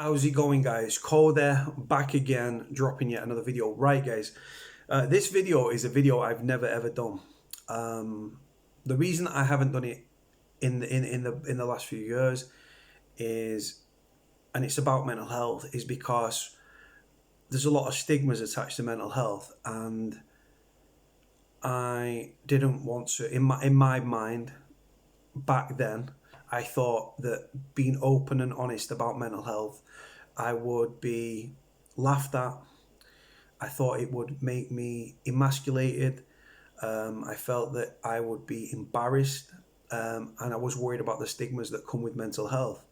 How's it going, guys? Cody back again, dropping yet another video. Right, guys, this video is a video I've never ever done. The reason I haven't done it in the last few years is, and it's about mental health, is because there's a lot of stigmas attached to mental health, and I didn't want to. In my mind, back then, I thought that being open and honest about mental health, I would be laughed at. I thought it would make me emasculated. I felt that I would be embarrassed, and I was worried about the stigmas that come with mental health.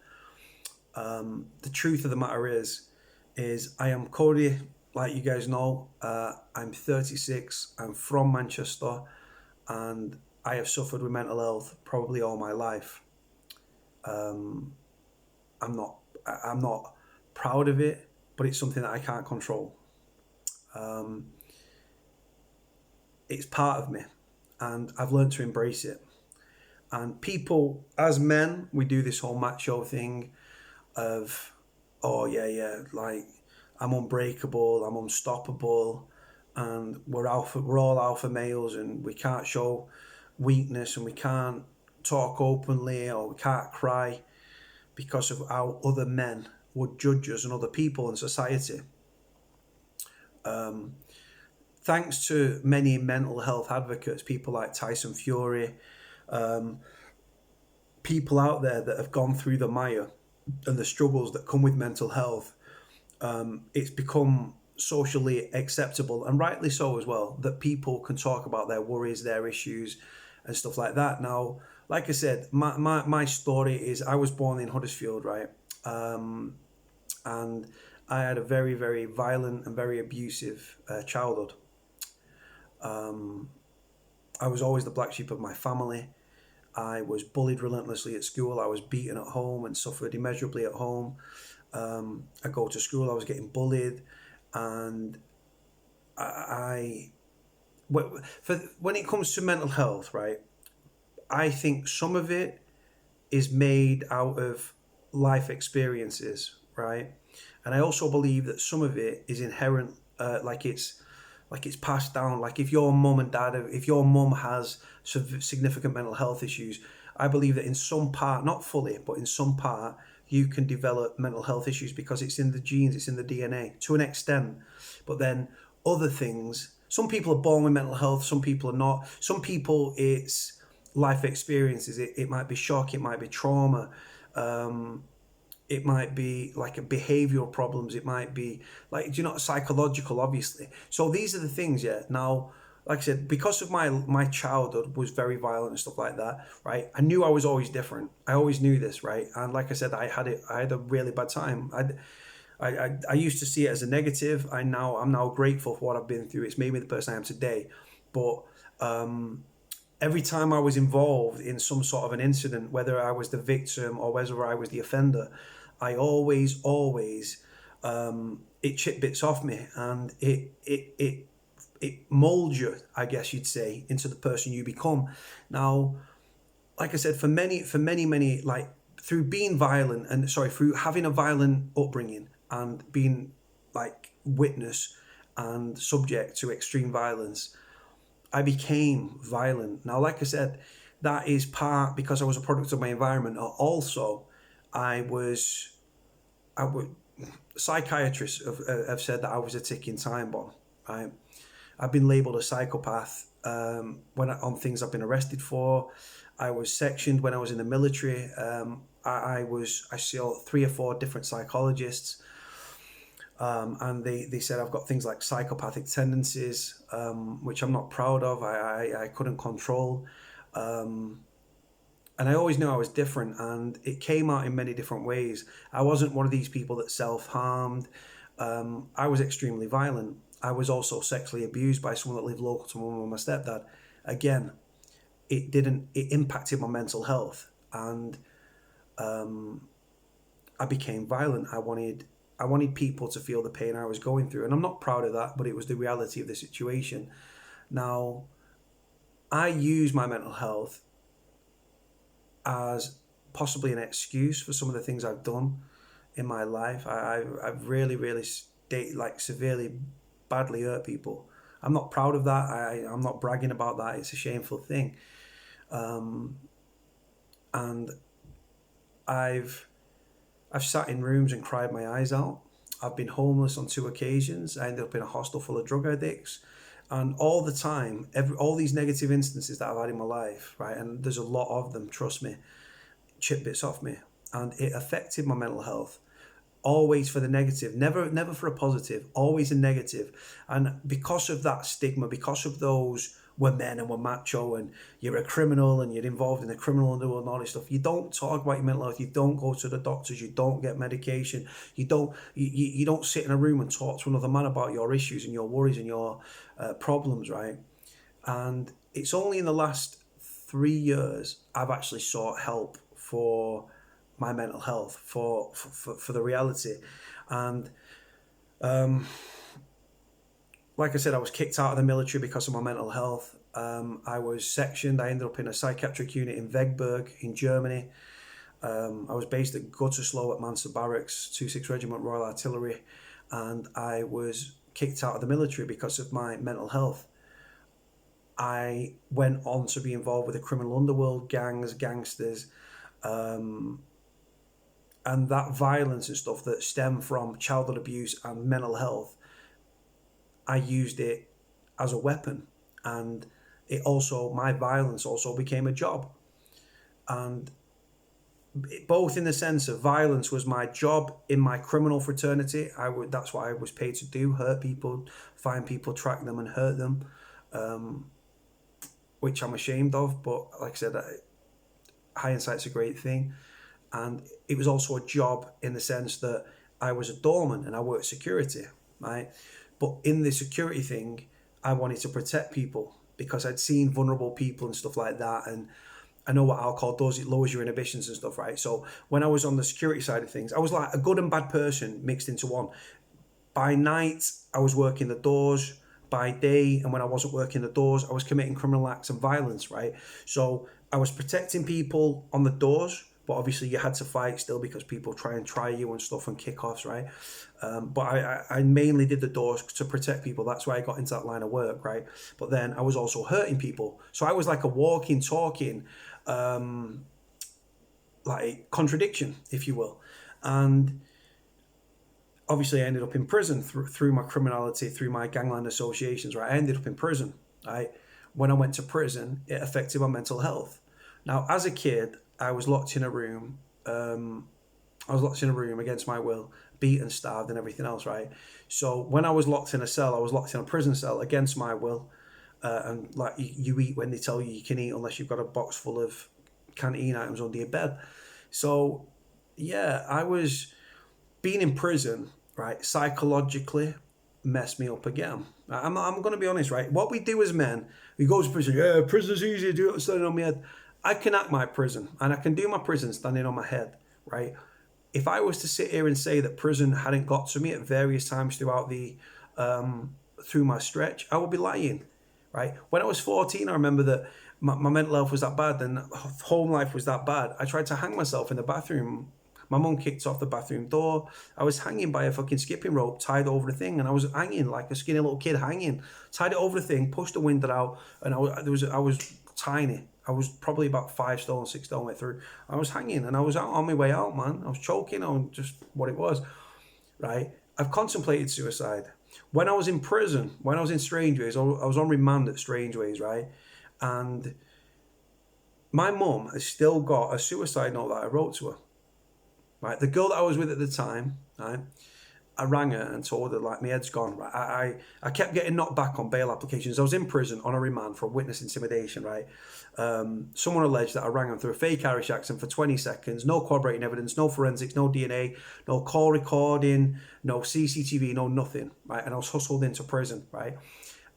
The truth of the matter is I am Cody, like you guys know. I'm 36. I'm from Manchester, and I have suffered with mental health probably all my life. Um, I'm not I'm not proud of it, but it's something that I can't control. Um, it's part of me, and I've learned to embrace it. And people, as men, we do this whole macho thing of, oh yeah, yeah, like I'm unbreakable, I'm unstoppable, and we're all alpha males, and we can't show weakness, and we can't talk openly, or we can't cry because of how other men would judge us and other people in society. Um, Thanks to many mental health advocates, people like Tyson Fury, um, people out there that have gone through the mire and the struggles that come with mental health, it's become socially acceptable, and rightly so as well, that people can talk about their worries, their issues, and stuff like that. Now, like I said, my story is I was born in Huddersfield, right? And I had a very, very violent and very abusive childhood. Um, I was always the black sheep of my family. I was bullied relentlessly at school. I was beaten at home and suffered immeasurably at home. I go to school, I was getting bullied, and I when it comes to mental health, right? I think some of it is made out of life experiences, right? And I also believe that some of it is inherent, like it's passed down. Like if your mum and dad, if your mum has significant mental health issues, I believe that in some part, not fully, but in some part, you can develop mental health issues because it's in the genes, it's in the DNA to an extent. But then other things, some people are born with mental health, some people are not. Some people, it's life experiences. It might be shock, it might be trauma. Um, it might be like a behavioral problems, it might be like, psychological, obviously. So these are the things. Yeah, now, like I said, because of my childhood was very violent and stuff like that, right? I knew I was always different. I always knew this, right? And like I said, I had a really bad time. I used to see it as a negative. I'm now grateful for what I've been through. It's made me the person I am today. But every time I was involved in some sort of an incident, whether I was the victim or whether I was the offender, I always, it chipped bits off me, and it molds you, I guess you'd say, into the person you become. Now, like I said, for many, like through being violent, and sorry, through having a violent upbringing and being like witness and subject to extreme violence, I became violent. Now, like I said, that is part because I was a product of my environment. Also, I was, I would, psychiatrists have said that I was a ticking time bomb. Right, I've been labelled a psychopath on things I've been arrested for. I was sectioned when I was in the military. I saw 3 or 4 different psychologists, and they said I've got things like psychopathic tendencies, which I'm not proud of. I couldn't control. And I always knew I was different, and it came out in many different ways. I wasn't one of these people that self-harmed. I was extremely violent. I was also sexually abused by someone that lived local to my mum and my stepdad. Again, it impacted my mental health, and I became violent. I wanted people to feel the pain I was going through, and I'm not proud of that, but it was the reality of the situation. Now, I use my mental health as possibly an excuse for some of the things I've done. in my life. I've really, really severely, badly hurt people. I'm not proud of that. I'm not bragging about that. It's a shameful thing. And I've sat in rooms and cried my eyes out. I've been homeless on 2 occasions. I ended up in a hostel full of drug addicts. And all the time, all these negative instances that I've had in my life, right? And there's a lot of them, trust me, chip bits off me. And it affected my mental health. Always for the negative, never for a positive, always a negative. And because of that stigma, because of those we're men and we're macho and you're a criminal and you're involved in the criminal underworld and all this stuff, you don't talk about your mental health, you don't go to the doctors, you don't get medication, you don't sit in a room and talk to another man about your issues and your worries and your problems, right? And it's only in the last 3 years I've actually sought help for my mental health, for the reality. And like I said, I was kicked out of the military because of my mental health. I was sectioned. I ended up in a psychiatric unit in Wegberg in Germany. I was based at Gütersloh at Mansa Barracks, 26 Regiment Royal Artillery, and I was kicked out of the military because of my mental health. I went on to be involved with the criminal underworld, gangs, gangsters, and that violence and stuff that stem from childhood abuse and mental health, I used it as a weapon. And my violence also became a job. And both in the sense of violence was my job in my criminal fraternity. That's what I was paid to do: hurt people, find people, track them, and hurt them, which I'm ashamed of. But like I said, hindsight's a great thing. And it was also a job in the sense that I was a doorman and I worked security, right? But in the security thing, I wanted to protect people because I'd seen vulnerable people and stuff like that. And I know what alcohol does, it lowers your inhibitions and stuff, right? So when I was on the security side of things, I was like a good and bad person mixed into one. By night, I was working the doors. By day, and when I wasn't working the doors, I was committing criminal acts and violence, right? So I was protecting people on the doors, but obviously you had to fight still because people try and try you and stuff and kick-offs, right? But I mainly did the doors to protect people. That's why I got into that line of work, right? But then I was also hurting people. So I was like a walking, talking, like contradiction, if you will. And obviously I ended up in prison through my criminality, through my gangland associations, right? I ended up in prison, right? When I went to prison, it affected my mental health. Now, as a kid, I was locked in a room. Against my will, beaten, starved, and everything else, right? So when I was locked in a cell, I was locked in a prison cell against my will. And like you eat when they tell you can eat unless you've got a box full of canteen items under your bed. So yeah, I was being in prison, right, psychologically messed me up again. I'm going to be honest, right? What we do as men, we go to prison. Yeah, prison's easy. Do it standing on my head. I can act my prison, and I can do my prison standing on my head, right? If I was to sit here and say that prison hadn't got to me at various times throughout through my stretch, I would be lying, right? When I was 14, I remember that my mental health was that bad and home life was that bad. I tried to hang myself in the bathroom. My mum kicked off the bathroom door. I was hanging by a fucking skipping rope tied over the thing, and I was hanging like a skinny little kid hanging. Tied it over the thing, pushed the window out, and I was tiny. I was probably about 5 stone, 6 stone way through. I was hanging, and I was on my way out, man. I was choking on just what it was, right? I've contemplated suicide. When I was in prison, when I was in Strangeways, I was on remand at Strangeways, right? And my mum has still got a suicide note that I wrote to her. Right, the girl that I was with at the time, right, I rang her and told her like my head's gone. Right, I kept getting knocked back on bail applications. I was in prison on a remand for witness intimidation. Right, someone alleged that I rang him through a fake Irish accent for 20 seconds, no corroborating evidence, no forensics, no DNA, no call recording, no CCTV, no nothing. Right, and I was hustled into prison. Right.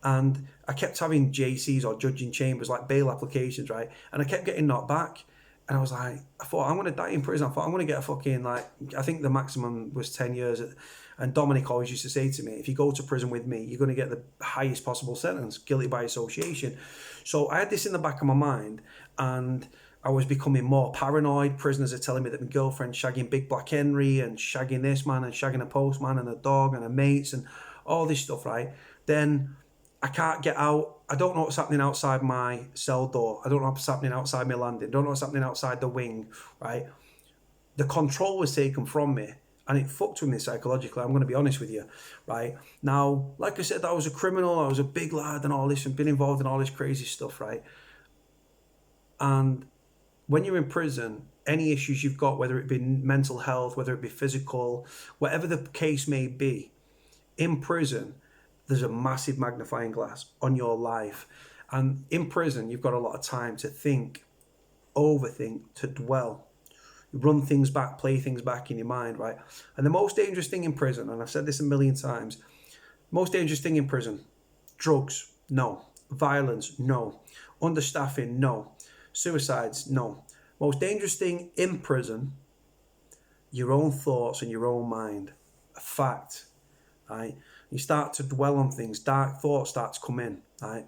And I kept having JCs or judging chambers like bail applications. Right, and I kept getting knocked back. And I was like, I thought, I'm going to die in prison. I thought, I'm going to get a fucking, like, I think the maximum was 10 years. And Dominic always used to say to me, if you go to prison with me, you're going to get the highest possible sentence, guilty by association. So I had this in the back of my mind. And I was becoming more paranoid. Prisoners are telling me that my girlfriend's shagging Big Black Henry and shagging this man and shagging a postman and a dog and a mates and all this stuff, right? Then I can't get out. I don't know what's happening outside my cell door. I don't know what's happening outside my landing. I don't know what's happening outside the wing, right? The control was taken from me and it fucked with me psychologically. I'm going to be honest with you, right? Now, like I said, I was a criminal. I was a big lad and all this and been involved in all this crazy stuff, right? And when you're in prison, any issues you've got, whether it be mental health, whether it be physical, whatever the case may be, in prison, there's a massive magnifying glass on your life. And in prison, you've got a lot of time to think, overthink, to dwell, run things back, play things back in your mind, right? And the most dangerous thing in prison, and I've said this a million times, most dangerous thing in prison, drugs, no. Violence, no. Understaffing, no. Suicides, no. Most dangerous thing in prison, your own thoughts and your own mind. A fact, right? You start to dwell on things, dark thoughts start to come in, right?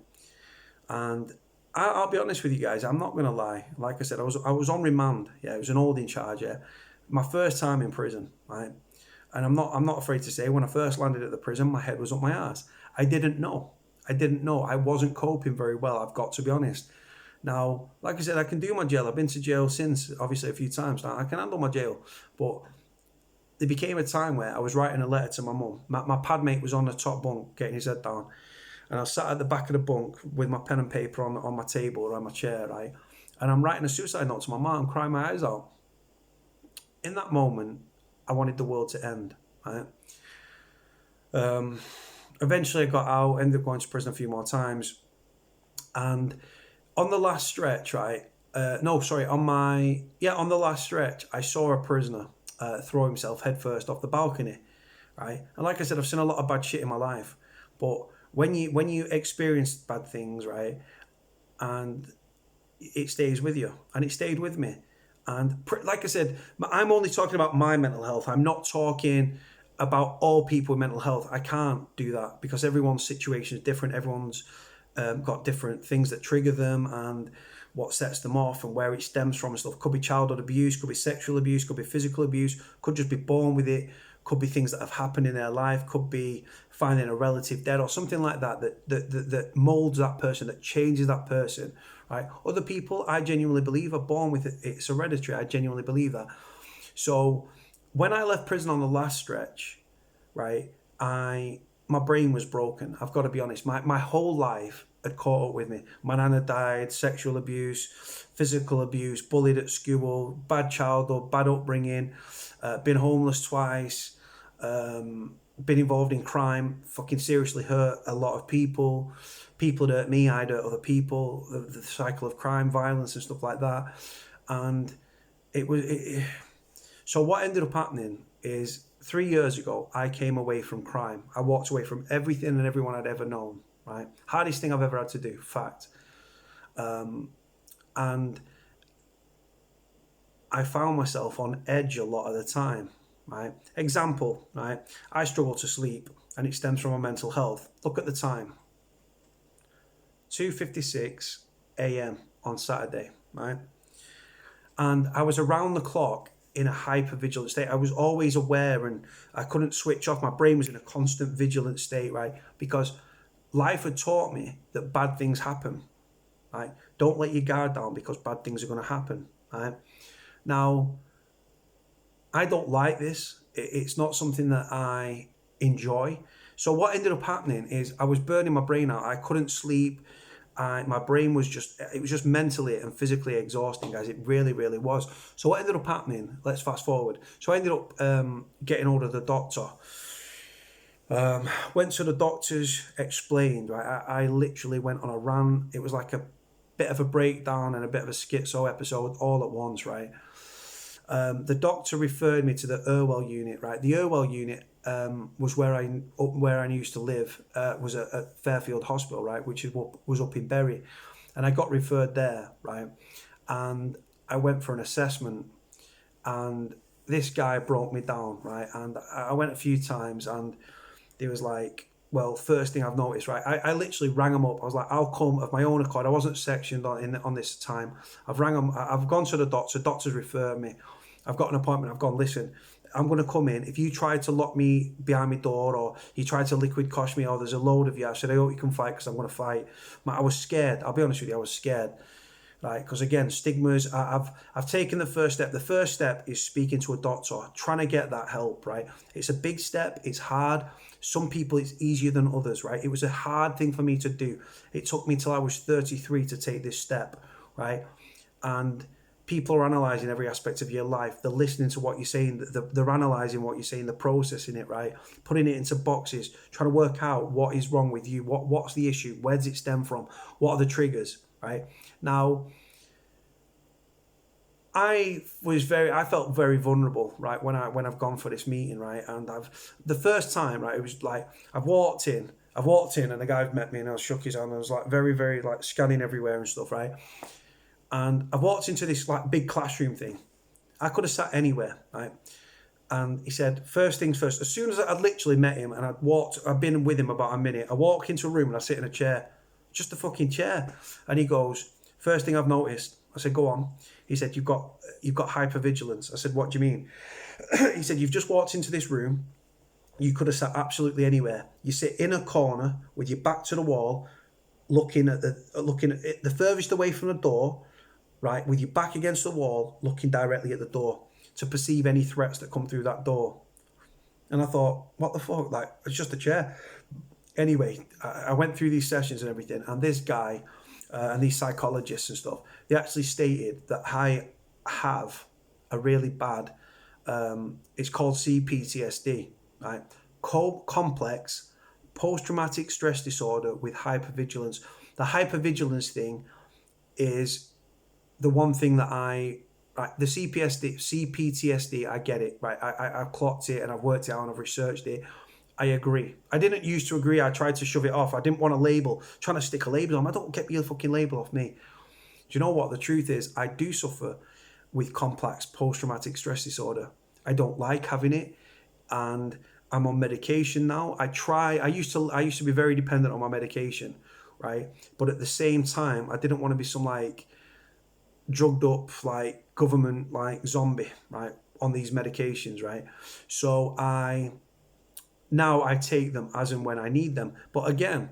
And I'll be honest with you guys, I'm not going to lie. Like I said, I was on remand. Yeah, it was an holding charge. Yeah, my first time in prison, right? And I'm not afraid to say, when I first landed at the prison, my head was up my ass. I didn't know. I wasn't coping very well. I've got to be honest. Now, like I said, I can do my jail. I've been to jail since, obviously, a few times now. I can handle my jail, but there became a time where I was writing a letter to my mum. My pad mate was on the top bunk getting his head down. And I was sat at the back of the bunk with my pen and paper on my table or on my chair, right? And I'm writing a suicide note to my mum, crying my eyes out. In that moment, I wanted the world to end, right? Eventually I got out, ended up going to prison a few more times. And on the last stretch, right? On the last stretch, I saw a prisoner throw himself headfirst off the balcony, right? And like I said, I've seen a lot of bad shit in my life, but when you experience bad things, right, and it stays with you, and it stayed with me, and like I said, I'm only talking about my mental health. I'm not talking about all people with mental health. I can't do that because everyone's situation is different. Everyone's got different things that trigger them and what sets them off and where it stems from and stuff. Could be childhood abuse, could be sexual abuse, could be physical abuse, could just be born with it, could be things that have happened in their life, could be finding a relative dead or something like that molds that person, that changes that person, right? Other people, I genuinely believe, are born with it. It's hereditary. I genuinely believe that. So when I left prison on the last stretch, right, my brain was broken. I've got to be honest. My whole life had caught up with me. My nana died, sexual abuse, physical abuse, bullied at school, bad childhood, bad upbringing, been homeless twice, been involved in crime, fucking seriously hurt a lot of people. People had hurt me, I'd hurt other people, the cycle of crime, violence and stuff like that. And so what ended up happening is 3 years ago, I came away from crime. I walked away from everything and everyone I'd ever known, right? Hardest thing I've ever had to do, fact. And I found myself on edge a lot of the time, right? Example, right? I struggle to sleep and it stems from my mental health. Look at the time. 2:56 a.m. on Saturday, right? And I was around the clock in a hyper-vigilant state. I was always aware and I couldn't switch off. My brain was in a constant vigilant state, right? Because life had taught me that bad things happen, right? Don't let your guard down because bad things are going to happen, right? Now, I don't like this. It's not something that I enjoy. So what ended up happening is I was burning my brain out. I couldn't sleep. My brain was it was just mentally and physically exhausting, guys. It really, really was. So what ended up happening, let's fast forward. So I ended up getting hold of the doctor. Went to the doctors, explained, right? I literally went on a rant. It was like a bit of a breakdown and a bit of a schizo episode all at once, right? The doctor referred me to the Irwell unit, right? The Irwell unit was where I used to live, was at Fairfield Hospital, right, which was up in Bury, and I got referred there, right, and I went for an assessment, and this guy broke me down, right, and I went a few times, and he was like, well, first thing I've noticed, right? I literally rang them up. I was like, I'll come of my own accord. I wasn't sectioned on this time. I've rang them. I've gone to the doctor. Doctors refer me. I've got an appointment. I've gone, listen, I'm going to come in. If you try to lock me behind my door, or you try to liquid cosh me, or there's a load of you, I said, I hope you can fight, because I'm going to fight. I was scared. I'll be honest with you. I was scared. Right, because again, stigmas. I've taken the first step. The first step is speaking to a doctor, trying to get that help. Right, it's a big step. It's hard. Some people it's easier than others. Right, it was a hard thing for me to do. It took me till I was 33 to take this step. Right, and people are analysing every aspect of your life. They're listening to what you're saying. They're analysing what you're saying. They're processing it. Right, putting it into boxes, trying to work out what is wrong with you. What's the issue? Where does it stem from? What are the triggers? Right. Now, I felt very vulnerable, right, when I've gone for this meeting, right, and the first time, right, it was like I've walked in, and the guy met me, and I shook his hand, and I was like very, very like scanning everywhere and stuff, right, and I walked into this like big classroom thing. I could have sat anywhere, right. And he said, first things first, as soon as I'd literally met him and I'd been with him about a minute, I walk into a room and I sit in a chair, just a fucking chair. And he goes, first thing I've noticed. I said, go on. He said, you've got hypervigilance. I said, what do you mean? He said, you've just walked into this room. You could have sat absolutely anywhere. You sit in a corner with your back to the wall, looking at it, the furthest away from the door, right, with your back against the wall, looking directly at the door to perceive any threats that come through that door. And I thought, what the fuck? Like, it's just a chair. Anyway, I went through these sessions and everything, and this guy and these psychologists and stuff, they actually stated that I have a really bad, it's called CPTSD, right? Complex post-traumatic stress disorder with hypervigilance. The hypervigilance thing is the one thing that the CPTSD, I get it, right? I've clocked it and I've worked it out and I've researched it. I agree. I didn't used to agree. I tried to shove it off. I didn't want a label, trying to stick a label on. I don't get your fucking label off me. Do you know what? The truth is, I do suffer with complex post-traumatic stress disorder. I don't like having it, and I'm on medication now. I used to be very dependent on my medication, right? But at the same time, I didn't want to be some like drugged up like government like zombie, right, on these medications, right? So now I take them as and when I need them. But again,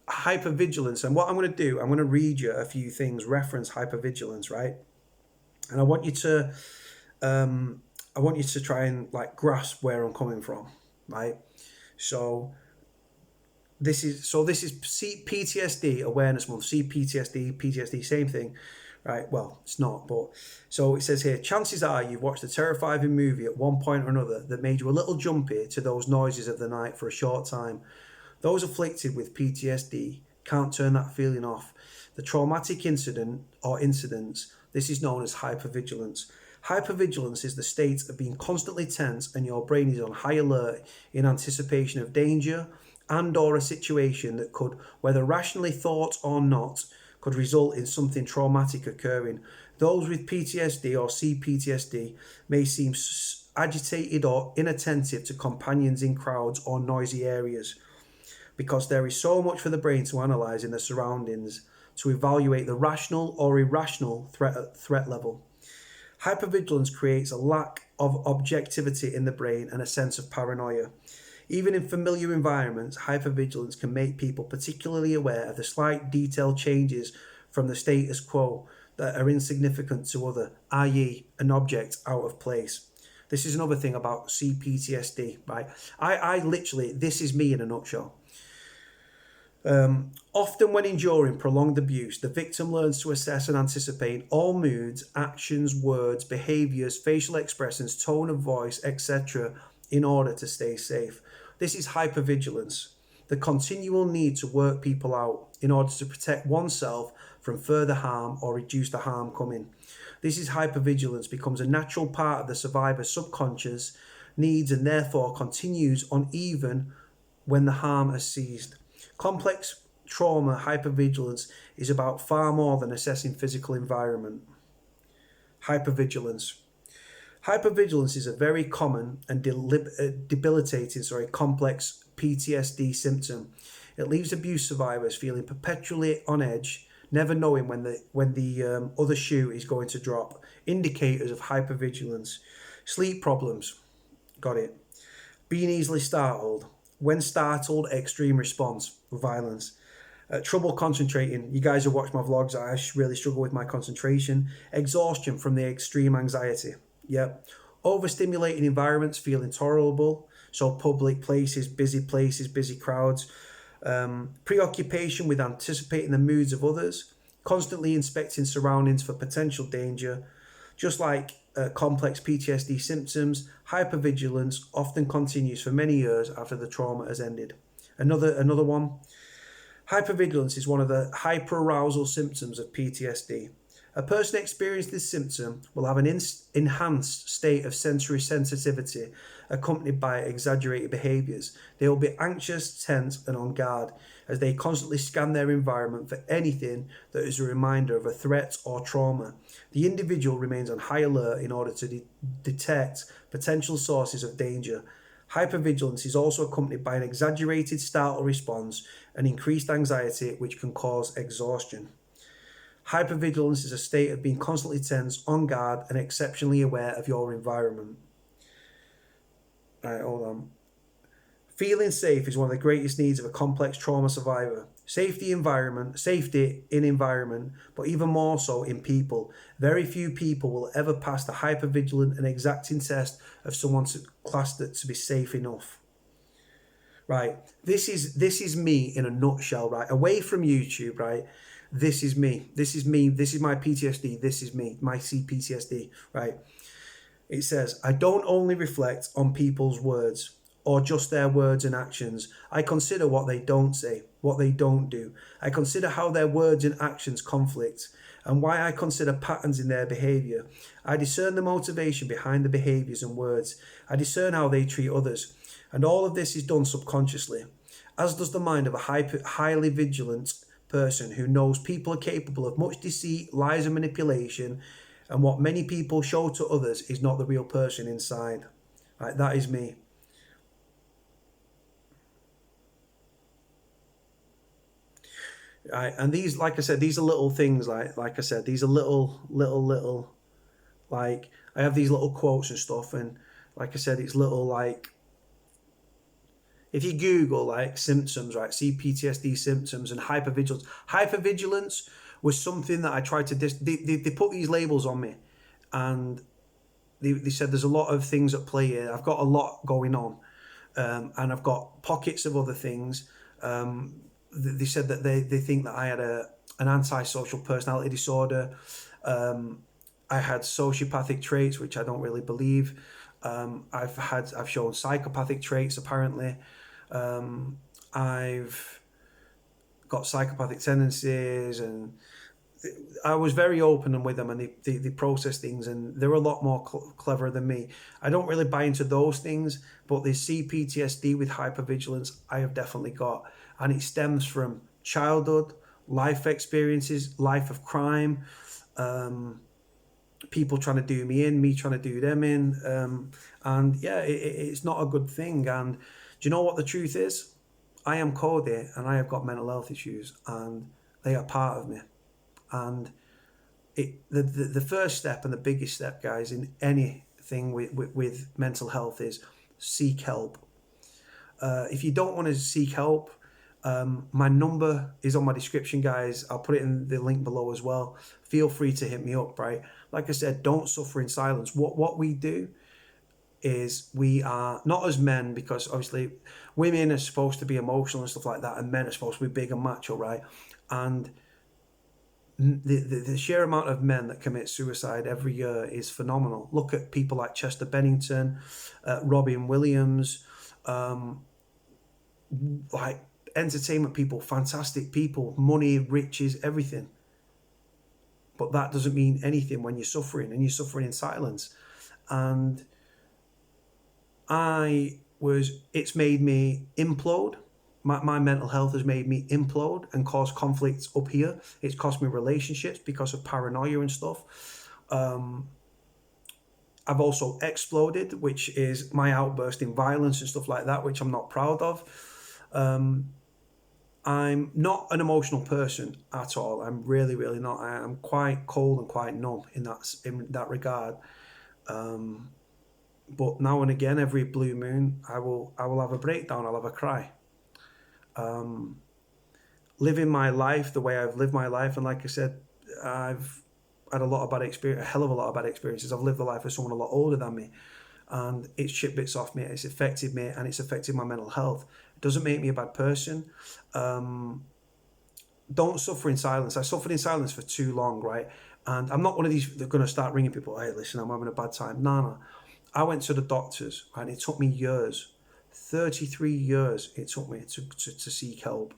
hypervigilance, and what I'm going to do, I'm going to read you a few things reference hypervigilance, right? And I want you to try and like grasp where I'm coming from, right? So this is PTSD Awareness Month. PTSD, same thing. Right, well, it's not, but so it says here, chances are you've watched a terrifying movie at one point or another that made you a little jumpy to those noises of the night for a short time. Those afflicted with PTSD can't turn that feeling off. The traumatic incident or incidents, this is known as hypervigilance. Hypervigilance is the state of being constantly tense and your brain is on high alert in anticipation of danger and or a situation that could, whether rationally thought or not, could result in something traumatic occurring. Those with PTSD or CPTSD may seem agitated or inattentive to companions in crowds or noisy areas because there is so much for the brain to analyse in the surroundings to evaluate the rational or irrational threat level. Hypervigilance creates a lack of objectivity in the brain and a sense of paranoia. Even in familiar environments, hypervigilance can make people particularly aware of the slight detailed changes from the status quo that are insignificant to others, i.e. an object out of place. This is another thing about CPTSD, right? I literally, this is me in a nutshell. Often when enduring prolonged abuse, the victim learns to assess and anticipate all moods, actions, words, behaviours, facial expressions, tone of voice, etc. in order to stay safe. This is hypervigilance, the continual need to work people out in order to protect oneself from further harm or reduce the harm coming. This is hypervigilance becomes a natural part of the survivor's subconscious needs and therefore continues on even when the harm has ceased. Complex trauma hypervigilance is about far more than assessing physical environment. Hypervigilance. Hypervigilance is a very common and debilitating, complex PTSD symptom. It leaves abuse survivors feeling perpetually on edge, never knowing when the other shoe is going to drop. Indicators of hypervigilance: sleep problems. Got it. Being easily startled. When startled, extreme response, violence. Trouble concentrating. You guys have watched my vlogs. I really struggle with my concentration. Exhaustion from the extreme anxiety. Yep. Overstimulating environments feel intolerable. So public places, busy crowds. Preoccupation with anticipating the moods of others. Constantly inspecting surroundings for potential danger. Just like complex PTSD symptoms, hypervigilance often continues for many years after the trauma has ended. Another one. Hypervigilance is one of the hyperarousal symptoms of PTSD. A person experiencing this symptom will have an enhanced state of sensory sensitivity accompanied by exaggerated behaviours. They will be anxious, tense, and on guard as they constantly scan their environment for anything that is a reminder of a threat or trauma. The individual remains on high alert in order to detect potential sources of danger. Hypervigilance is also accompanied by an exaggerated startle response and increased anxiety, which can cause exhaustion. Hypervigilance is a state of being constantly tense, on guard, and exceptionally aware of your environment. Right, hold on. Feeling safe is one of the greatest needs of a complex trauma survivor. Safety in environment, but even more so in people. Very few people will ever pass the hypervigilant and exacting test of someone classed to be safe enough. Right, this is me in a nutshell, right? Away from YouTube, right? This is me. This is my PTSD. This is me, my CPTSD, right? It says, I don't only reflect on people's words or just their words and actions. I consider what they don't say, what they don't do. I consider how their words and actions conflict and why I consider patterns in their behavior. I discern the motivation behind the behaviors and words. I discern how they treat others. And all of this is done subconsciously, as does the mind of a highly vigilant person who knows people are capable of much deceit, lies, and manipulation, and what many people show to others is not the real person inside. Right, that is me. Right, and these, like I said, these are little things. Like I said, these are little. Like I have these little quotes and stuff, and like I said, it's little like. If you Google like symptoms, right, CPTSD symptoms and hypervigilance was something that I tried to they put these labels on me, and they said there's a lot of things at play here. I've got a lot going on, and I've got pockets of other things. They said that they think that I had an antisocial personality disorder. I had sociopathic traits, which I don't really believe. I've shown psychopathic traits apparently. I've got psychopathic tendencies, and I was very open with them, and they process things, and they're a lot more clever than me. I don't really buy into those things, but the CPTSD with hypervigilance I have definitely got, and it stems from childhood, life experiences, life of crime, people trying to do me in, me trying to do them in, and yeah, it's not a good thing. And do you know what the truth is? I am Cody, and I have got mental health issues, and they are part of me. And the first step and the biggest step, guys, in anything with mental health is seek help. If you don't want to seek help, my number is on my description, guys. I'll put it in the link below as well. Feel free to hit me up, right? Like I said, don't suffer in silence. What we do is we are not as men, because obviously women are supposed to be emotional and stuff like that, and men are supposed to be big and macho, right? And the sheer amount of men that commit suicide every year is phenomenal. Look at people like Chester Bennington, Robin Williams, like entertainment people, fantastic people, money, riches, everything. But that doesn't mean anything when you're suffering, and you're suffering in silence. And it's made me implode. My mental health has made me implode and cause conflicts up here. It's cost me relationships because of paranoia and stuff. I've also exploded, which is my outburst in violence and stuff like that, which I'm not proud of. I'm not an emotional person at all. I'm really, really not. I'm quite cold and quite numb in that regard. But now and again, every blue moon, I will have a breakdown. I'll have a cry. Living my life the way I've lived my life, and like I said, I've had a lot of bad experience, a hell of a lot of bad experiences. I've lived the life of someone a lot older than me, and it's chipped bits off me. It's affected me, and it's affected my mental health. It doesn't make me a bad person. Don't suffer in silence. I suffered in silence for too long, right? And I'm not one of these that are going to start ringing people, hey, listen, I'm having a bad time. No. I went to the doctors, right? It took me years, 33 years it took me to seek help.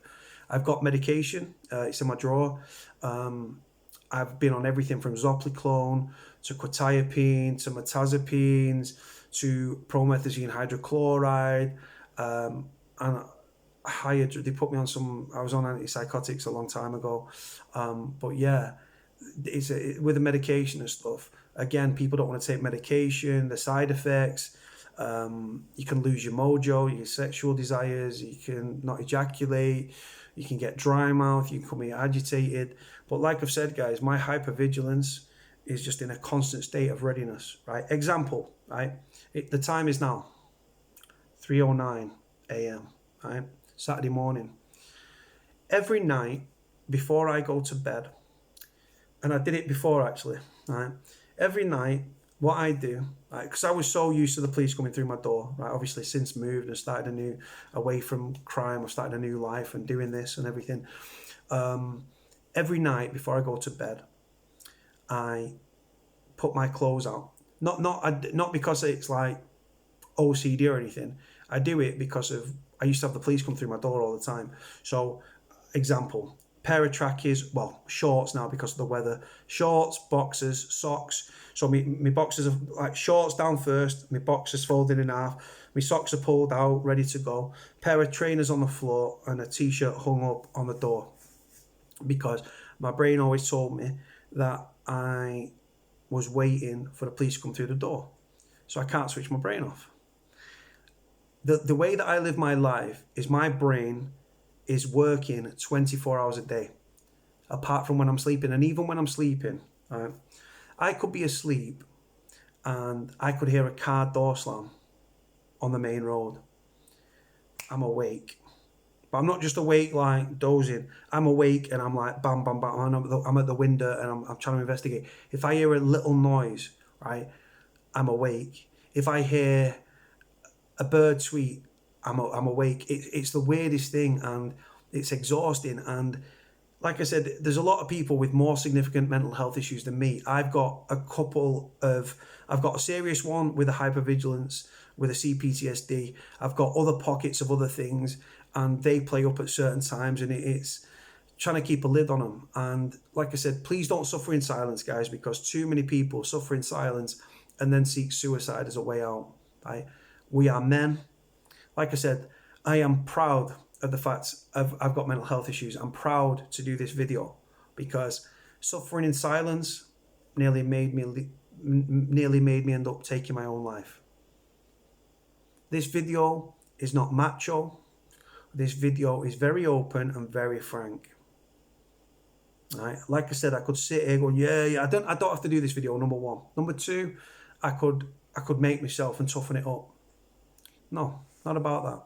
I've got medication. It's in my drawer. I've been on everything from Zopiclone to quetiapine to mirtazapines to promethazine hydrochloride, and they put me on some. I was on antipsychotics a long time ago, but yeah, with the medication and stuff. Again, people don't want to take medication. The side effects. You can lose your mojo, your sexual desires. You can not ejaculate. You can get dry mouth. You can become agitated. But like I've said, guys, my hypervigilance is just in a constant state of readiness. Right? Example. Right? The time is now 3:09 a.m. Right? Saturday morning. Every night before I go to bed, and I did it before actually. Right? Every night, what I do, because I was so used to the police coming through my door, right? Obviously, since moved and started away from crime, I've started a new life and doing this and everything. Every night before I go to bed, I put my clothes out. Not because it's like OCD or anything. I do it because I used to have the police come through my door all the time. So, example. Pair of trackies, well, shorts now because of the weather. Shorts, boxers, socks. So my boxers are like shorts down first, my boxers folded in half, my socks are pulled out, ready to go. Pair of trainers on the floor and a t-shirt hung up on the door. Because my brain always told me that I was waiting for the police to come through the door. So I can't switch my brain off. The way that I live my life is my brain is working 24 hours a day, apart from when I'm sleeping. And even when I'm sleeping, right, I could be asleep and I could hear a car door slam on the main road. I'm awake. But I'm not just awake like dozing. I'm awake and I'm like bam, bam, bam. I'm at the window and I'm trying to investigate. If I hear a little noise, right, I'm awake. If I hear a bird tweet, I'm awake. It's the weirdest thing and it's exhausting. And like I said, there's a lot of people with more significant mental health issues than me. I've got a serious one with a hypervigilance, with a CPTSD. I've got other pockets of other things and they play up at certain times and it's trying to keep a lid on them. And like I said, please don't suffer in silence, guys, because too many people suffer in silence and then seek suicide as a way out, right? We are men. Like I said, I am proud of the fact I've got mental health issues. I'm proud to do this video because suffering in silence nearly made me end up taking my own life. This video is not macho. This video is very open and very frank. Right? Like I said, I could sit here going, yeah. I don't have to do this video. Number one. Number two, I could make myself and toughen it up. No, not about that.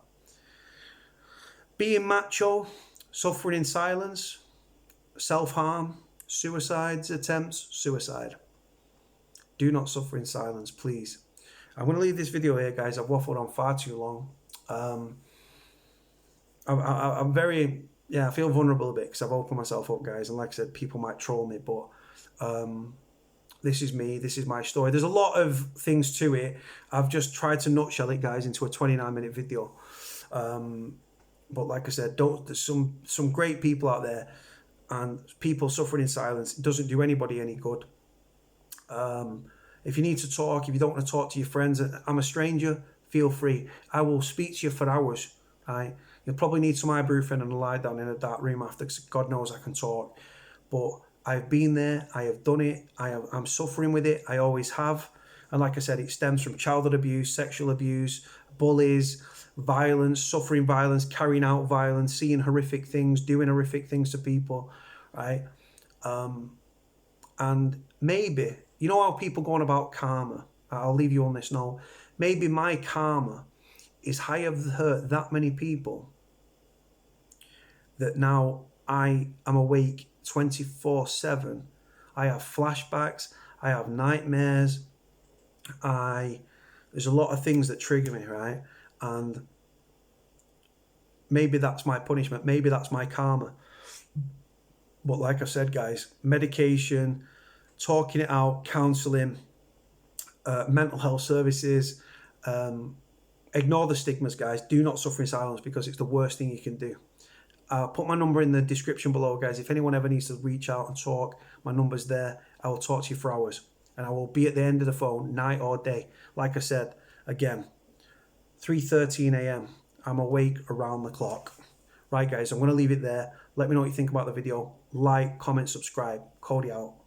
Being macho, suffering in silence, self-harm, suicide attempts, suicide. Do not suffer in silence, please. I'm going to leave this video here, guys. I've waffled on far too long. I'm very, I feel vulnerable a bit because I've opened myself up, guys. And like I said, people might troll me, but this is me. This is my story. There's a lot of things to it. I've just tried to nutshell it, guys, into a 29-minute video. But like I said, there's some great people out there, and people suffering in silence. It doesn't do anybody any good. If you need to talk, if you don't want to talk to your friends, I'm a stranger, feel free. I will speak to you for hours. Right? You'll probably need some ibuprofen and a lie down in a dark room after, because God knows I can talk. But I've been there. I have done it. I'm suffering with it. I always have. And like I said, it stems from childhood abuse, sexual abuse, bullies, violence, suffering violence, carrying out violence, seeing horrific things, doing horrific things to people, right? And maybe, you know how people go on about karma? I'll leave you on this note. Maybe my karma is I have hurt that many people that now I am awake 24/7. I have flashbacks, I have nightmares, there's a lot of things that trigger me, right? And maybe that's my punishment, maybe that's my karma. But like I said, guys, medication, talking it out, counselling, mental health services, ignore the stigmas, guys. Do not suffer in silence, because it's the worst thing you can do. I'll put my number in the description below, guys. If anyone ever needs to reach out and talk, my number's there. I will talk to you for hours, and I will be at the end of the phone, night or day. Like I said, again, 3:13 a.m. I'm awake around the clock. Right, guys, I'm going to leave it there. Let me know what you think about the video. Like, comment, subscribe. Cody out.